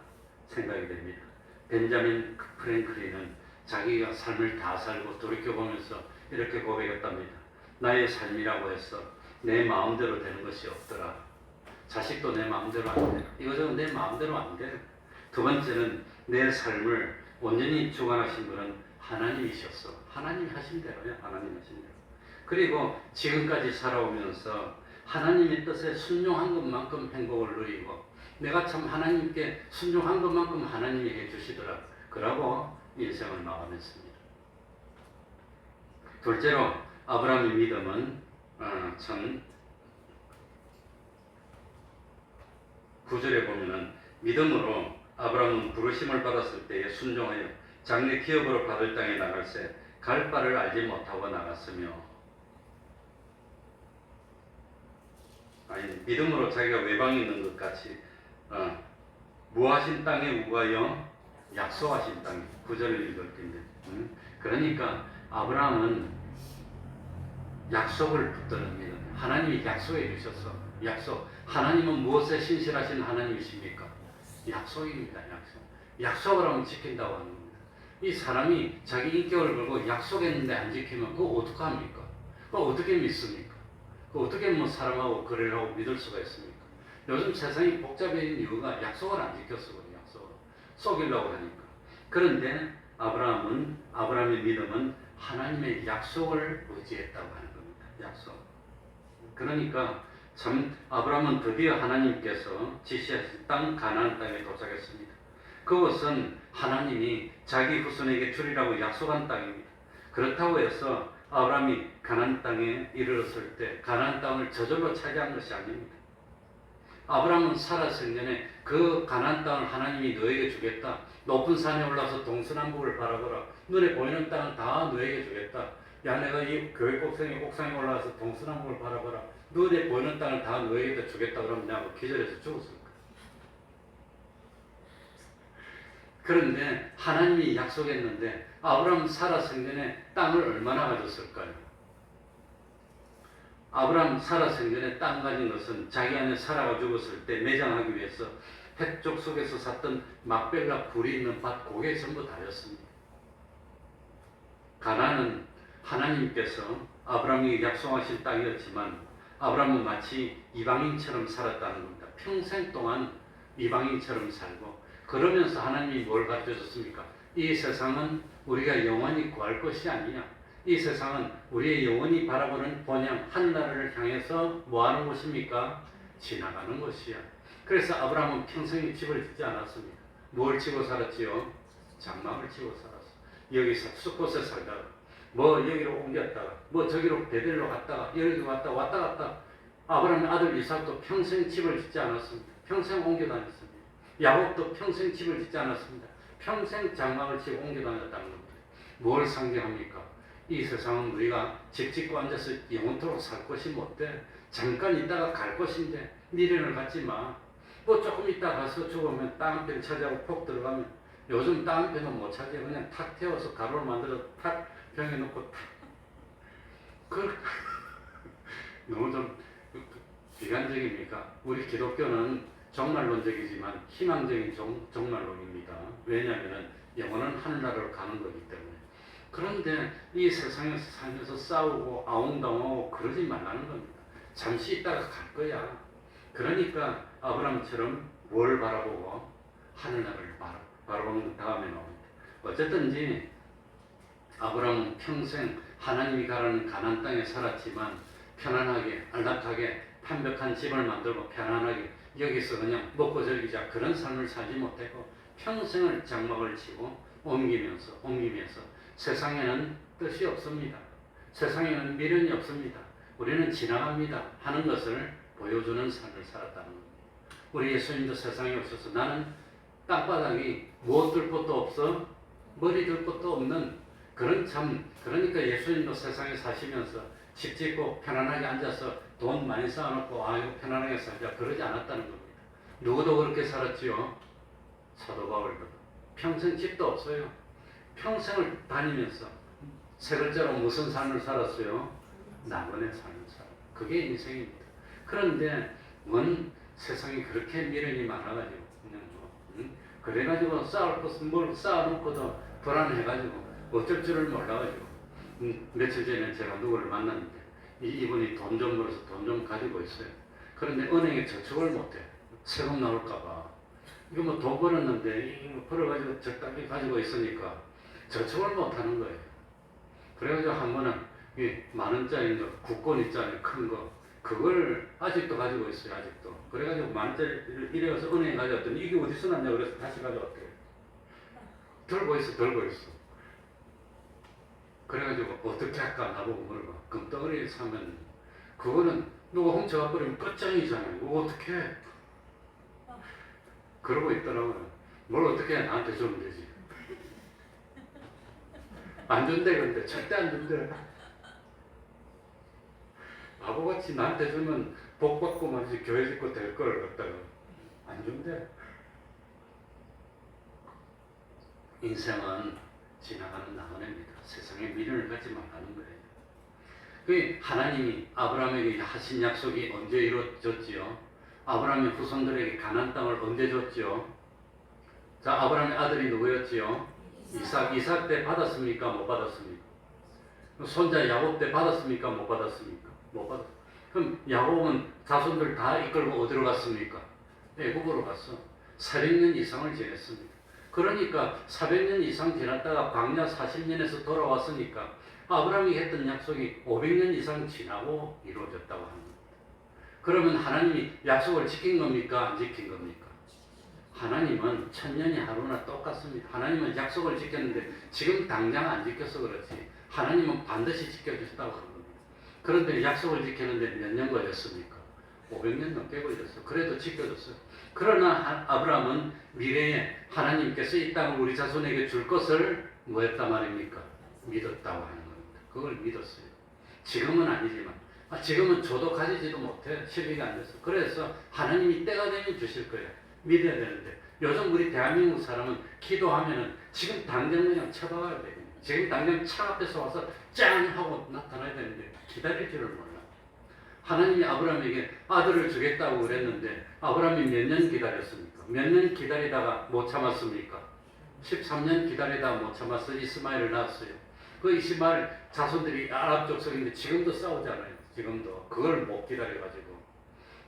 생각이 됩니다. 벤자민 프랭클린은 자기가 삶을 다 살고 돌이켜보면서 이렇게 고백했답니다. 나의 삶이라고 해서 내 마음대로 되는 것이 없더라. 자식도 내 마음대로 안 돼. 이거저거 내 마음대로 안 돼. 두 번째는 내 삶을 온전히 주관하신 분은 하나님이셨어. 하나님이 하신 대로야. 하나님 하신 대로. 그리고 지금까지 살아오면서 하나님의 뜻에 순종한 것만큼 행복을 누리고 내가 참 하나님께 순종한 것만큼 하나님이 해주시더라. 그러고 인생을 마감했습니다. 둘째로 아브라함의 믿음은 참 9절에 보면은 믿음으로 아브라함은 부르심을 받았을 때에 순종하여 장래 기업으로 받을 땅에 나갈새 갈 바를 알지 못하고 나갔으며 아니 믿음으로 자기가 외방에 있는 것 같이 무하신 땅에 우하여 약속하신 땅에 9절을 읽을 텐데 그러니까 아브라함은 약속을 붙드는 믿음. 하나님이 약속해 주셨어. 약속. 하나님은 무엇에 신실하신 하나님이십니까? 약속입니다. 약속. 약속을 하면 지킨다고 하는 겁니다. 이 사람이 자기 인격을 걸고 약속했는데 안 지키면 그거 어떡합니까? 그거 어떻게 믿습니까? 그거 어떻게 뭐 사람하고 거래를 하고 믿을 수가 있습니까? 요즘 세상이 복잡해진 이유가 약속을 안 지켰어. 약속을. 속이려고 하니까. 그런데 아브라함의 믿음은 하나님의 약속을 의지했다고 하는 겁니다. 약속. 그러니까 참 아브라함은 드디어 하나님께서 지시하신 땅 가나안 땅에 도착했습니다. 그것은 하나님이 자기 후손에게 주리라고 약속한 땅입니다. 그렇다고 해서 아브라함이 가나안 땅에 이르렀을 때 가나안 땅을 저절로 차지한 것이 아닙니다. 아브라함은 사라 생전에 그 가나안 땅을 하나님이 너에게 주겠다. 높은 산에 올라서 동서남북을 바라보라. 눈에 보이는 땅은 다 너에게 주겠다. 야 내가 이 교회 옥상에 올라가서 동서남북을 바라보라. 눈에 보이는 땅을 다 너에게 주겠다. 그러면 내가 기절해서 죽었을 거야. 그런데 하나님이 약속했는데 아브라함 사라 생전에 땅을 얼마나 가졌을까요? 아브라함 사라 생전에 땅 가진 것은 자기 안에 사라가 죽었을 때 매장하기 위해서 헷족 속에서 샀던 막벨과 굴이 있는 밭 그게 전부 다였습니다. 가나안은 하나님께서 아브라함에게 약속하신 땅이었지만 아브라함은 마치 이방인처럼 살았다는 겁니다. 평생 동안 이방인처럼 살고 그러면서 하나님이 뭘 가르쳐줬습니까? 이 세상은 우리가 영원히 구할 것이 아니냐. 이 세상은 우리의 영원히 바라보는 본향 하늘나라를 향해서 뭐하는 곳입니까? 지나가는 곳이야. 그래서 아브라함은 평생 집을 짓지 않았습니다. 뭘 치고 살았지요? 장막을 치고 살았어. 여기서 숲곳에 살다가 뭐 여기로 옮겼다가 뭐 저기로 베델로 갔다가 여기로 갔다가 왔다 갔다. 아브라함의 아들 이삭도 평생 집을 짓지 않았습니다. 평생 옮겨 다녔습니다. 야곱도 평생 집을 짓지 않았습니다. 평생 장막을 치고 옮겨 다녔다는 겁니다. 뭘 상징합니까? 이 세상은 우리가 집 짓고 앉아서 영원토록 살 것이 못 돼. 잠깐 있다가 갈 것인데 미련을 갖지 마. 뭐 조금 있다 가서 죽으면 땅 한 편 차지하고 폭 들어가면 요즘 땅 한 편은 못 차지해. 그냥 탁 태워서 가로를 만들어 탁 병에 놓고 탁. 너무 좀 비관적입니까? 우리 기독교는 종말론적이지만 희망적인 종말론입니다. 왜냐하면 영혼은 하늘나라로 가는 거기 때문에. 그런데 이 세상에서 살면서 싸우고 아웅다웅하고 그러지 말라는 겁니다. 잠시 있다가 갈 거야. 그러니까 아브라함처럼 뭘 바라보고 하늘나라를 바라보는 다음에 나옵니다. 어쨌든지 아브라함은 평생 하나님이 가라는 가나안 땅에 살았지만 편안하게 안락하게 완벽한 집을 만들고 편안하게 여기서 그냥 먹고 즐기자 그런 삶을 살지 못했고 평생을 장막을 치고 옮기면서 세상에는 뜻이 없습니다. 세상에는 미련이 없습니다. 우리는 지나갑니다 하는 것을 보여주는 삶을 살았다는 겁니다. 우리 예수님도 세상에 오셔서 나는 땅바닥이 무엇 들 것도 없어 머리 들 것도 없는 그런 참, 그러니까 예수님도 세상에 사시면서 집 짓고 편안하게 앉아서 돈 많이 쌓아놓고 아이고 편안하게 살자 그러지 않았다는 겁니다. 누구도 그렇게 살았지요. 사도 바울도 평생 집도 없어요. 평생을 다니면서 세 글자로 무슨 삶을 살았어요? 낙원의 삶을 살았어요. 그게 인생입니다. 그런데 뭔 세상이 그렇게 미련이 많아가지고 그냥 그래가지고 쌓을 것은 뭘 쌓아놓고도 불안해가지고 어쩔 줄을 몰라가지고 며칠 전에 제가 누구를 만났는데 이분이 돈 좀 벌어서 돈 좀 가지고 있어요. 그런데 은행에 저축을 못해. 세금 나올까봐. 이거 뭐 돈 벌었는데 이거 벌어가지고 적당히 가지고 있으니까 저축을 못하는 거예요. 그래가지고 한 번은 이 10,000원짜리 거, 국권 있잖아요. 큰 거. 그걸 아직도 가지고 있어요. 아직도. 그래가지고 10,000원짜리를 이래서 은행에 가져왔더니 이게 어디서 났냐 그래서 다시 가져왔대요. 들고 있어. 그래가지고 어떻게 할까 나보고 물어봐. 금덩어리를 사면 그거는 누가 훔쳐가 버리면 끝장이잖아요. 그거 어떻게 해? 그러고 있더라고요. 뭘 어떻게 해? 나한테 주면 되지. 안 준대 근데 절대 안 준대. 바보같이 나한테 주면 복 받고 말이지 교회 짓고 될 걸 갖다가 안 준대. 인생은 지나가는 낙원입니다. 세상에 미련을 갖지 말라는 거예요. 그 하나님이 아브라함에게 하신 약속이 언제 이루어졌지요? 아브라함의 후손들에게 가나안 땅을 언제 줬지요? 자, 아브라함의 아들이 누구였지요? 이삭 때 받았습니까? 못 받았습니까? 손자 야곱 때 받았습니까? 못 받았습니까? 못 받았. 그럼 야곱은 자손들 다 이끌고 어디로 갔습니까? 애굽으로 갔어. 400년 이상을 지냈습니다. 그러니까 400년 이상 지났다가 광야 40년에서 돌아왔으니까 아브라함이 했던 약속이 500년 이상 지나고 이루어졌다고 하는 겁니다. 그러면 하나님이 약속을 지킨 겁니까? 안 지킨 겁니까? 하나님은 천년이 하루나 똑같습니다. 하나님은 약속을 지켰는데 지금 당장 안 지켜서 그렇지 하나님은 반드시 지켜주셨다고 하는 겁니다. 그런데 약속을 지키는데 몇 년 걸렸습니까? 500년 넘게 걸렸어요. 그래도 지켜줬어요. 그러나 아브라함은 미래에 하나님께서 이 땅을 우리 자손에게 줄 것을 뭐했단 말입니까? 믿었다고 하는 겁니다. 그걸 믿었어요. 지금은 아니지만 지금은 저도 가지지도 못해. 시비가 안 돼서. 그래서 하나님이 때가 되면 주실 거예요. 믿어야 되는데 요즘 우리 대한민국 사람은 기도하면은 지금 당장 그냥 쳐박아야 돼요. 지금 당장 차 앞에서 와서 짠 하고 나타나야 되는데 기다릴 줄을 몰라. 하나님이 아브라함에게 아들을 주겠다고 그랬는데 아브라함이 몇 년 기다렸습니까? 몇 년 기다리다가 못 참았습니까? 13년 기다리다가 못 참아서 이스마엘을 낳았어요. 그 이스마엘 자손들이 아랍 족속인데 지금도 싸우잖아요. 지금도 그걸 못 기다려가지고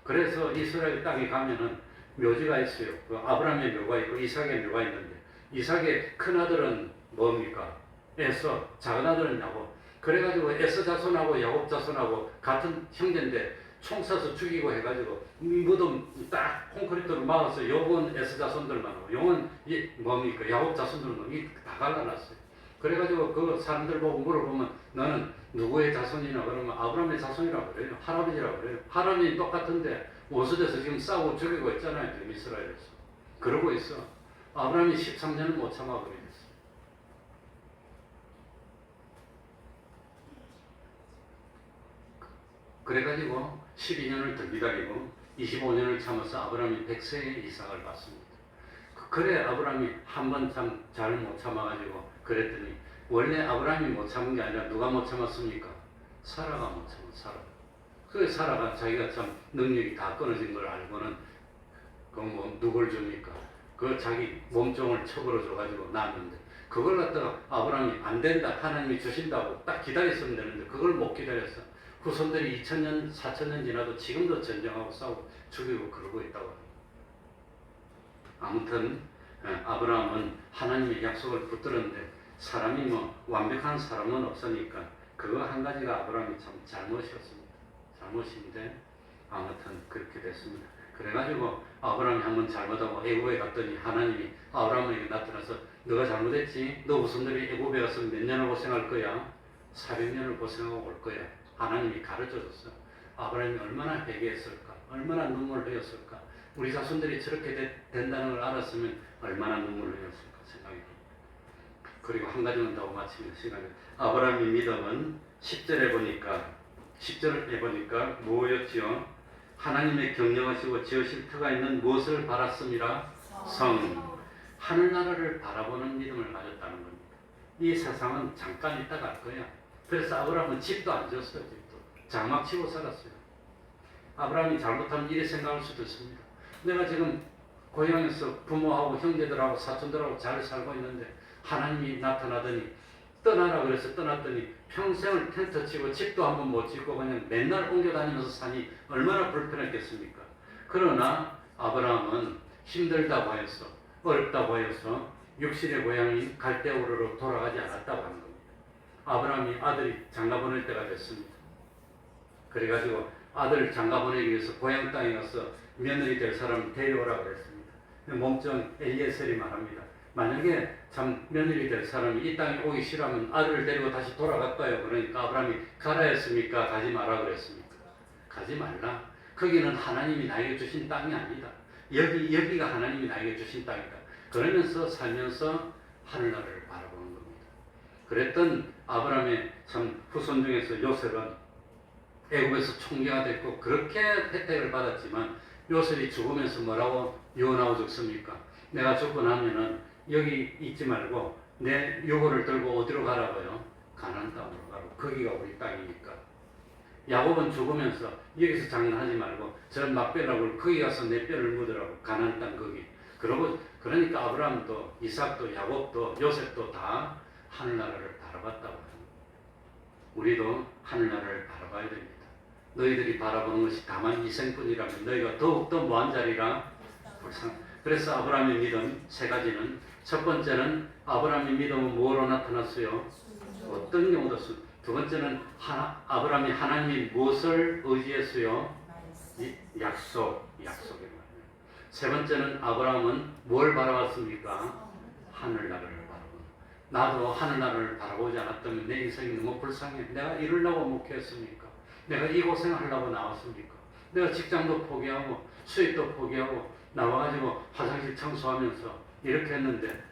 그래서 이스라엘 땅에 가면은 묘지가 있어요. 그 아브라함의 묘가 있고 이삭의 묘가 있는데 이삭의 큰 아들은 뭡니까? 에서, 작은 아들은 야곱. 그래가지고 에서 자손하고 야곱 자손하고 같은 형제인데 총 쏴서 죽이고 해가지고 무덤 딱 콘크리트로 막아서 요건 에서 자손들만 하고 요건 뭡니까? 야곱 자손들만 다 갈라놨어요. 그래가지고 그 사람들 보고 물어보면 너는 누구의 자손이냐 그러면 아브라함의 자손이라고 그래요. 할아버지라고 그래요. 할아버지 똑같은데 원수돼서 지금 싸우고 죽이고 있잖아요. 지금 이스라엘에서. 그러고 있어. 아브라함이 13년을 못 참아버리겠어. 그래가지고 12년을 더 기다리고 25년을 참아서 아브라함이 100세의 이삭을 받습니다. 그래 아브라함이 한 번 참 잘 못 참아가지고 그랬더니 원래 아브라함이 못 참은 게 아니라 누가 못 참았습니까? 사라가 못 참았어. 사라. 그 사라가 자기가 참 능력이 다 끊어진 걸 알고는 그건 뭐 누굴 줍니까? 그 자기 몸종을 척으로 줘가지고 낳았는데 그걸 갖다가 아브라함이 안 된다, 하나님이 주신다고 딱 기다렸으면 되는데 그걸 못 기다렸어. 후손들이 2000년, 4000년 지나도 지금도 전쟁하고 싸우고 죽이고 그러고 있다고 합니다. 아무튼 아브라함은 하나님의 약속을 붙들었는데 사람이 뭐 완벽한 사람은 없으니까 그거 한 가지가 아브라함이 참 잘못이었습니다. 잘못인데 아무튼 그렇게 됐습니다. 그래가지고 아브라함이 한번 잘못하고 애굽에 갔더니 하나님이 아브라함에게 나타나서 너가 잘못했지? 너 후손들이 애굽에 가서 몇 년을 고생할 거야? 400년을 고생하고 올 거야. 하나님이 가르쳐줬어. 아브라함이 얼마나 회개했을까? 얼마나 눈물을 흘렸을까? 우리 자손들이 저렇게 된다는 걸 알았으면 얼마나 눈물을 흘렸을까 생각이 듭니다. 그리고 한 가지만 더 마치면 시간이 아브라함의 믿음은 10절에 보니까 뭐였지요? 하나님의 경영하시고 지으실 터가 있는 무엇을 바랐습니다? 성. 하늘나라를 바라보는 믿음을 가졌다는 겁니다. 이 세상은 잠깐 있다 갈 거야. 그래서 아브라함은 집도 안 지었어요. 집도. 장막 치고 살았어요. 아브라함이 잘못하면 이래 생각할 수도 있습니다. 내가 지금 고향에서 부모하고 형제들하고 사촌들하고 잘 살고 있는데 하나님이 나타나더니 떠나라 그래서 떠났더니 평생을 텐트 치고 집도 한번 못 짓고 그냥 맨날 옮겨 다니면서 사니 얼마나 불편했겠습니까? 그러나 아브라함은 힘들다고 하였어. 어렵다고 하여서 육신의 고향인 갈대우르로 돌아가지 않았다고 하는 겁니다. 아브라함이 아들이 장가 보낼 때가 됐습니다. 그래가지고 아들 장가 보내기 위해서 고향 땅에 가서 며느리 될 사람을 데려오라고 그랬습니다. 몸종 엘리에셀이 말합니다. 만약에 참 며느리 될 사람이 이 땅에 오기 싫으면 아들을 데리고 다시 돌아갈까요? 그러니까 아브라함이 가라 했습니까? 가지 마라 그랬습니까? 가지 말라. 거기는 하나님이 나에게 주신 땅이 아니다. 여기가 하나님이 나에게 주신 땅이다. 그러면서 살면서 하늘나라를 바라보는 겁니다. 그랬던 아브라함의 참 후손 중에서 요셉은 애굽에서 총리가 됐고 그렇게 혜택을 받았지만 요셉이 죽으면서 뭐라고 유언하고 죽습니까? 내가 죽고 나면은 여기 있지 말고 내 유고를 들고 어디로 가라고요? 가나안 땅으로 가라고. 거기가 우리 땅이니까. 야곱은 죽으면서 여기서 장난하지 말고 저 막배라고 거기 가서 내 뼈를 묻으라고. 가나안 땅 거기. 그러니까 아브라함도 이삭도 야곱도 요셉도 다 하늘나라를 바라봤다고 합니다. 우리도 하늘나라를 바라봐야 됩니다. 너희들이 바라보는 것이 다만 이생뿐이라면 너희가 더욱더 뭐한 자리라? 그래서 아브라함의 믿음 세 가지는 첫 번째는 아브라함의 믿음은 뭐로 나타났어요? 어떤 경우도 두 번째는 아브라함이 하나님이 무엇을 의지했어요? 약속에 말이에요. 세 번째는 아브라함은 뭘 바라봤습니까? 하늘나라를 바라보는. 나도 하늘나라를 바라보지 않았다면 내 인생이 너무 불쌍해. 내가 이러려고 목회했습니까? 내가 이 고생하려고 나왔습니까? 내가 직장도 포기하고 수입도 포기하고 나와가지고 화장실 청소하면서 이렇게 했는데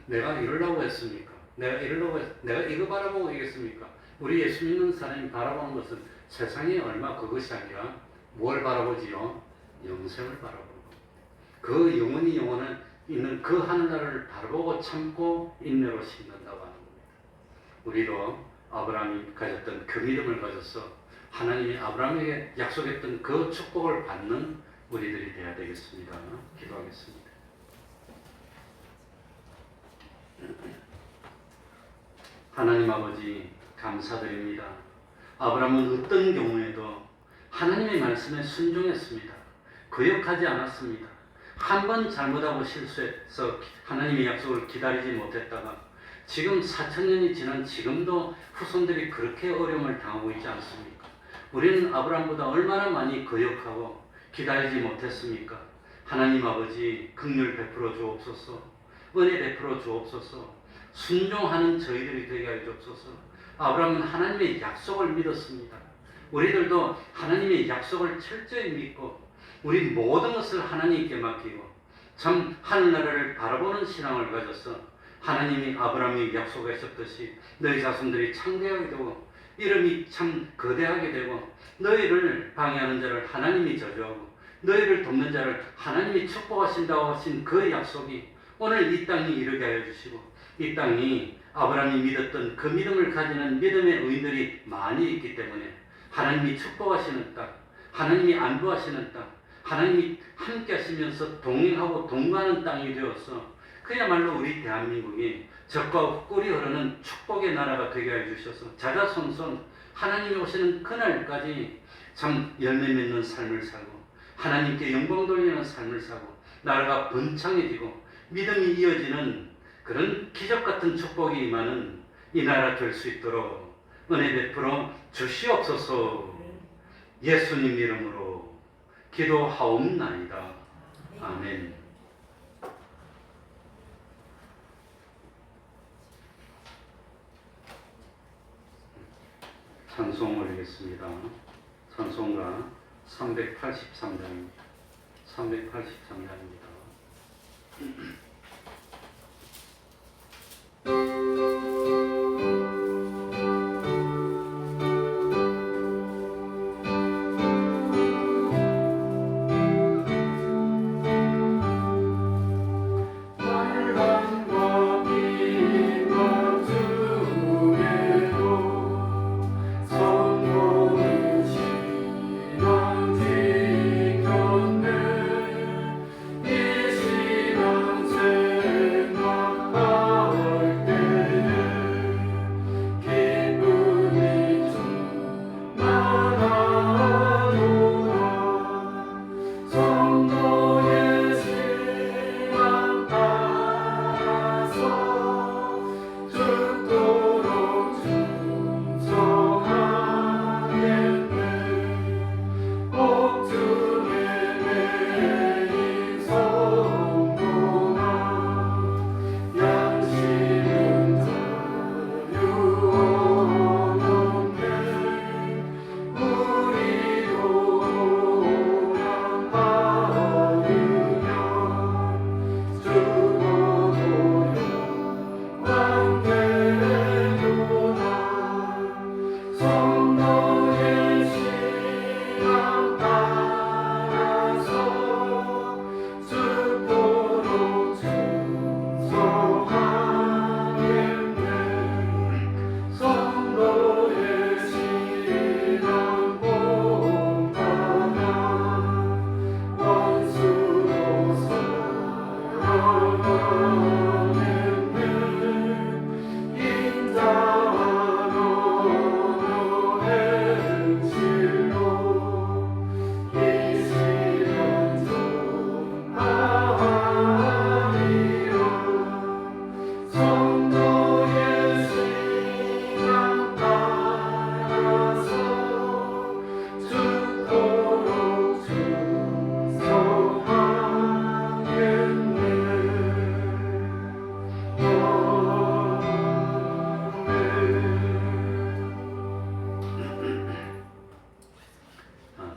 내가 이러려고 했습니까? 내가 이거 바라보고 이겠습니까? 우리 예수 믿는 사람이 바라보는 것은 세상에 얼마 그것이 아니라 뭘 바라보지요? 영생을 바라보는 겁니다. 그 영원히 영원한 있는 그 하늘나라를 바라보고 참고 인내로 심는다고 하는 겁니다. 우리도 아브라함이 가졌던 그 믿음을 가져서 하나님이 아브라함에게 약속했던 그 축복을 받는 우리들이 되어야 되겠습니다. 기도하겠습니다. 하나님 아버지 감사드립니다. 아브라함은 어떤 경우에도 하나님의 말씀에 순종했습니다. 거역하지 않았습니다. 한 번 잘못하고 실수해서 하나님의 약속을 기다리지 못했다가 지금 4000년이 지난 지금도 후손들이 그렇게 어려움을 당하고 있지 않습니까? 우리는 아브라함보다 얼마나 많이 거역하고 기다리지 못했습니까? 하나님 아버지 긍휼 베풀어 주옵소서. 은혜 베풀어 주옵소서. 순종하는 저희들이 되게 하여 주옵소서. 아브라함은 하나님의 약속을 믿었습니다. 우리들도 하나님의 약속을 철저히 믿고 우리 모든 것을 하나님께 맡기고 참 하늘나라를 바라보는 신앙을 가져서 하나님이 아브라함에게 약속하셨듯이 너희 자손들이 창대하게 되고 이름이 참 거대하게 되고 너희를 방해하는 자를 하나님이 저주하고 너희를 돕는 자를 하나님이 축복하신다고 하신 그 약속이 오늘 이 땅에 이르게 하여 주시고 이 땅이 아브라함이 믿었던 그 믿음을 가지는 믿음의 의인들이 많이 있기 때문에 하나님이 축복하시는 땅, 하나님이 안도하시는 땅, 하나님이 함께 하시면서 동행하고 동거하는 땅이 되어서 그야말로 우리 대한민국이 적과 꿀이 흐르는 축복의 나라가 되게 해주셔서 자자손손 하나님이 오시는 그날까지 참 열매 맺는 삶을 살고 하나님께 영광 돌리는 삶을 살고 나라가 번창해지고 믿음이 이어지는 그런 기적같은 축복이 임하는 이 나라 될 수 있도록 은혜 베풀어 주시옵소서. 예수님 이름으로 기도하옵나이다. 아멘. 찬송 올리겠습니다. 찬송가 383장입니다. 383장입니다.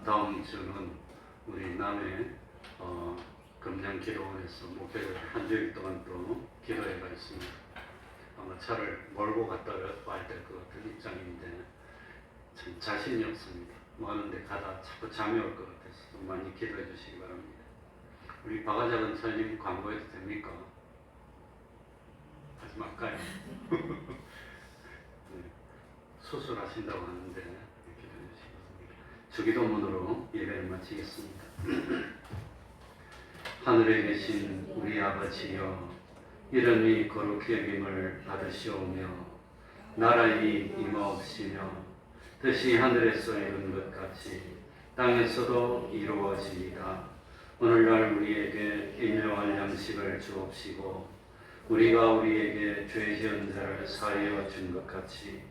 다음 주는 우리 남해 금양기도원에서 목회를 한 주일 동안 또 기도회가 있습니다. 아마 차를 몰고 갔다 와야 될 것 같은 입장인데 참 자신이 없습니다. 뭐 하는데 가다 자꾸 잠이 올 것 같아서 좀 많이 기도해 주시기 바랍니다. 우리 박아자 권사님 광고해도 됩니까? 하지 말까요? 네, 수술하신다고 하는데 기도해 주시기 바랍니다. 주기도문으로 예배를 마치겠습니다. 하늘에 계신 우리 아버지여, 이름이 거룩히 여김을 받으시오며 나라의 임하옵시며 뜻이 하늘에서 이룬 것 같이 땅에서도 이루어지이다. 오늘날 우리에게 일용할 양식을 주옵시고 우리가 우리에게 죄 지은 자를 사하여 준 것 같이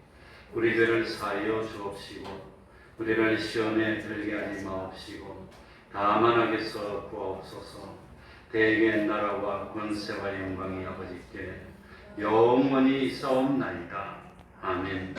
우리 죄를 사하여 주옵시고 우리를 시험에 들게 하지 마옵시고 다만 악에서 구하옵소서. 대개 나라와 권세와 영광이 아버지께 영원히 있사옵나이다. 아멘.